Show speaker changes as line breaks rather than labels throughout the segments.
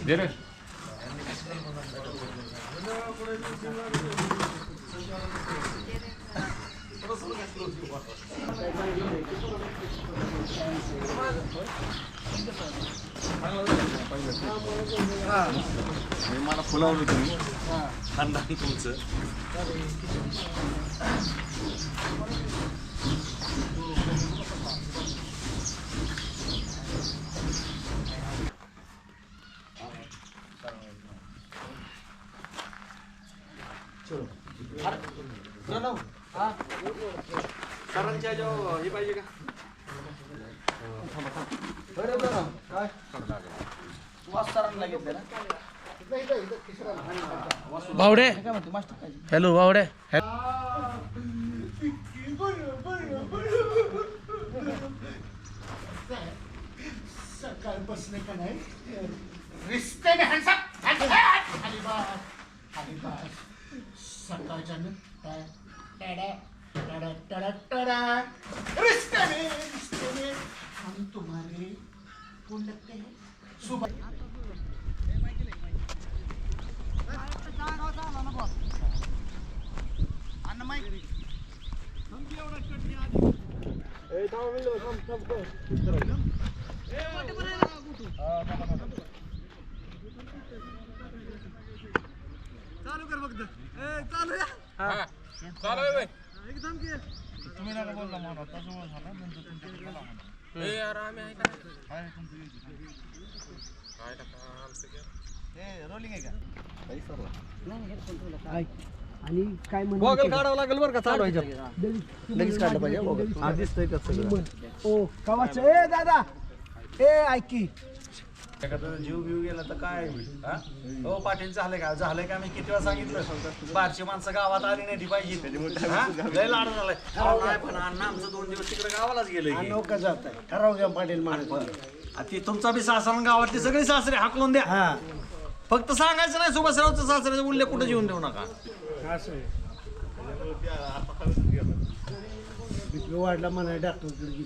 दे रे. मला फुलावलं तुम्ही खानदान तुमचं.
सरांच्या जेव्हा हे पाहिजे का
भावडे हॅलो भावडे
सकाळपासून का नाही रिश्ते में सकाळच्या रिश्ते में हम तुम्हारे कौन लगते हैं सुबह
चालू कर फक्त चालू या
चालू आहे
एकदम के
तुम्ही नका बोलला म्हणा त्याच्यामुळे झाला नंतर तुमच्याकडे मला म्हणा
ए यार आम्ही आहे का
काय तुमचं
काय टाका आमचं
हे रोलिंग आहे का काही सर्व
आणि काय
गॉगल काढावं लागेल बरं का चालू
लगेच काढलं पाहिजे बघ आधीच ते कसं
ओ कवाच ए दादा ए ऐकी
एखादा जीव घेऊ गेला तर काय होईल हो पाटील झालंय का मी किती वेळा सांगितलं बारची माणसं गावात आली नाही ती पाहिजे लय लाड झालाय नाही पण अण्णा आमचं 2 दिवस तिकडे गावालाच गेलं
नोका जात आहे ठराव घ्या पाटील माणूस
ती तुमचा बी सासरा गावातली सगळी सासरे हाकलून द्या फक्त सांगायचं नाही सुभाषरावचं सासऱ्याचा उल्लेख कुठे जेवून देऊ नका
वाढला म्हणा डॉक्टरकडे गेली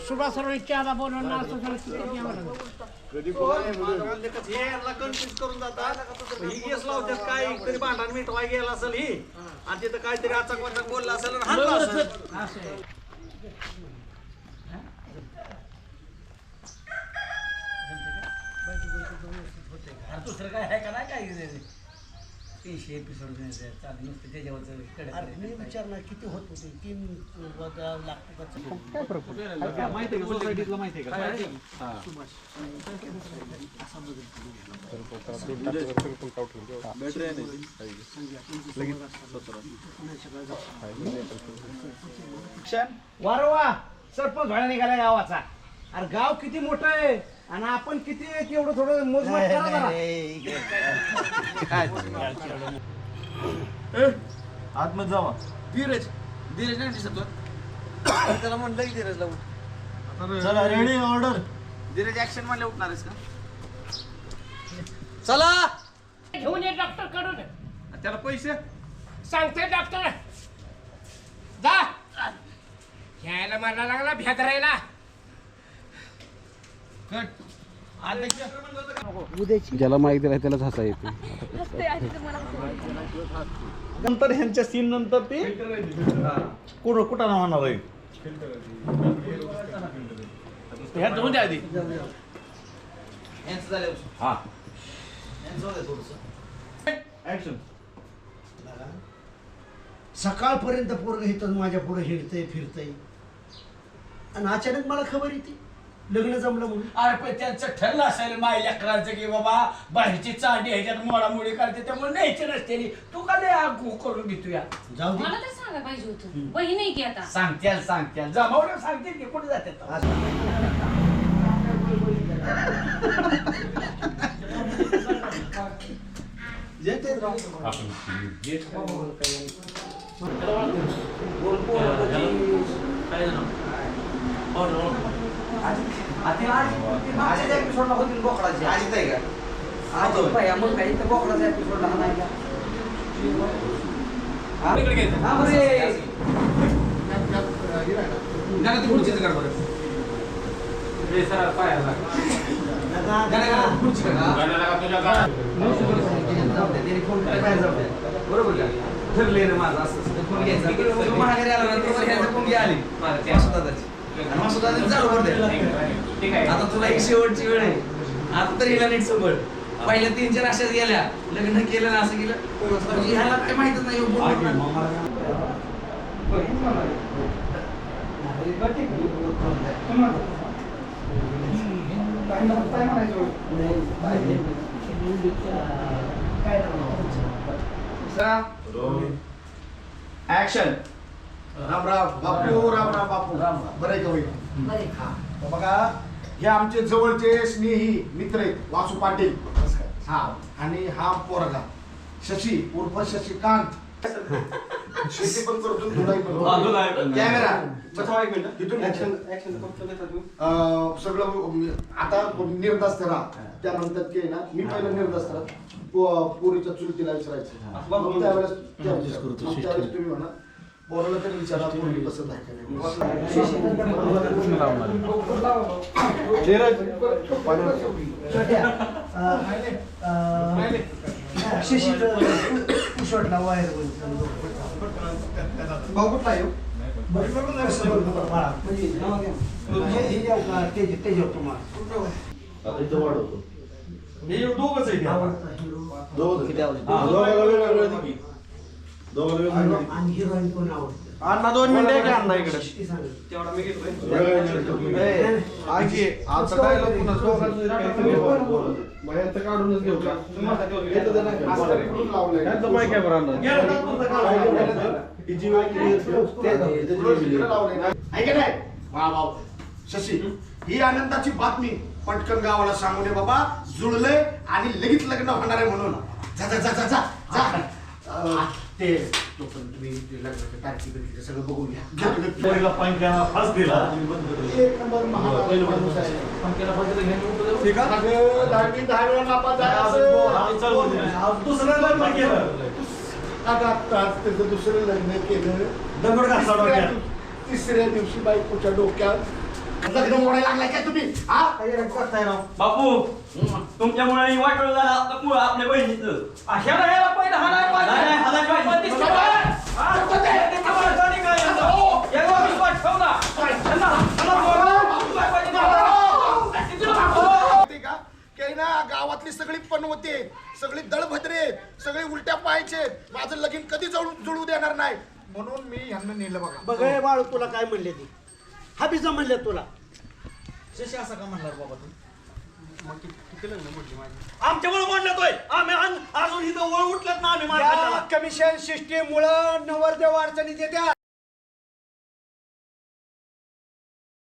सुभाषराव चहाला बोलवून
कन्फ्युज करून जातात ही केस लावतात काय तरी भांडण मिटवाय गेला असेल ही आणि तिथं काहीतरी अचाक वाचक बोलला असेल आणि हाणलं असेल.
दुसरं काय आहे का नाही काय 300 एपिसोड चालू नुसतं त्याच्यावर मी विचारणार किती होत होते 3 लाख
माहिती आहे का सोसायटीतला माहिती आहे का
वारवा सरपंच व्हायला निघाला गावाचा. अरे गाव किती मोठं आहे आणि आपण किती एवढं थोडं मोजमाप करा जरा.
आतमध्ये जावा
धीरज नाही दिसत त्याला म्हणलं की धीरज लावून
चला रेडी ऑर्डर
धीरज ऍक्शन मध्ये उठणार आहेस का चला
घेऊन ये डॉक्टर कडून
त्याला पैसे
सांगते डॉक्टर जा घ्यायला मला लागला भेदरायला
ज्याला माहिती आहे त्यालाच हसा येते.
नंतर ह्यांच्या सीन नंतर ते कुठं होणार आहे
ह्या जाऊन द्या आधी
हा ऍक्शन
सकाळपर्यंत पोरग इथं माझ्या पुढे हिंडतंय फिरतंय आणि अचानक मला खबर येते लग्न जमलं म्हणून.
अरे पण त्यांचं ठरलं असेल मायल्या करायचं की बाबा बाहेरची चांडी ह्याच्यात मोडामोडी करते त्यामुळे न्यायची नसते तू का लय आगू करून घेतो या
जाऊ दे
मला तर सांगायला पाहिजे होतं बहीण आहे की आता
सांगत्या जमावलं सांगते की कुठे जाते
माझ्या एपिसोडला होतील बोकडाची आजीत आहे का आज मग काही तर बोकडाचा एपिसोडला हा नाही का
नका ती खुर्चीचं काढ बरं. खुर्ची काढ. बरोबर का ठरले ना माझं असं फोन घ्यायचा महागारी आला ना तर ह्याचा फोन घ्या आली मासुदादाची आणि मासुदादाची चालू करते. आता तुला एक शेवटची वेळ आहे. आता तर हिला नीट सोबत पहिल्या 3-4 अशाच गेल्या लग्न केलं ना असं केलं म्हणजे ह्याला काय माहितच नाही
ऍक्शन.
राम राम बापू, राम राम बापू. बरं आहे का होईल? तर बघा हे आमचे जवळचे स्नेही मित्र आहेत वासू पाटील. हा आणि हा पोरगा शशी उर्फ शशिकांत. शेती पण करतो धुलाई पण. कॅमेरा तिथून सगळं आता निर्धास्त राहा. त्यानंतर ते ना मी पहिलं निर्धास्त राहा पोरीच्या चुलतीला विचारायचं त्यावेळेस तुम्ही म्हणा पोराला तरी विचारा पोरी पसंत आहे का
अण्णा 2 मिनिटं घ्या अण्णा इकडे.
काढूनच घेऊ का शशी ही आनंदाची बातमी पटकन गावाला सांगू दे बाबा. जुळलंय आणि लगेच लग्न होणार आहे म्हणून. जा जा जा जा जा जा. ते तुम्ही लग्नाच्या तारखेचं सगळं बघून घ्या. एक नंबर महाराज माणूस आहे. दहा वेळा नापास झाला.
दुसरं लग्न केलं.
आता त्याचं दुसरं लग्न केलं.
दगड घातला डोक्यात.
तिसऱ्या दिवशी बायकोच्या डोक्यात लग्न मोडायला लागलाय काय तुम्ही?
बापू तुमच्यामुळे वाटलं झालं आपल्या बहिणीचं अशाला यायला पहिलं
गावातली सगळी पनवते सगळी दळभद्रे सगळी उलट्या पाहायचे. माझं लगीन कधी जुळू देणार नाही म्हणून मी ह्यांना नेलं बघा.
बघ बाळू तुला काय म्हणले ती हा बिजा म्हणले तुला
शशी असं का म्हणणार बाबा तू? मग किती लग्न म्हटली माझी?
आमच्यामुळे म्हणतोय आम्ही अजून इथं वळ उठलेत ना आम्ही
कमिशन सिस्टीम मुळे नवरदेव अडचणीत येत्या.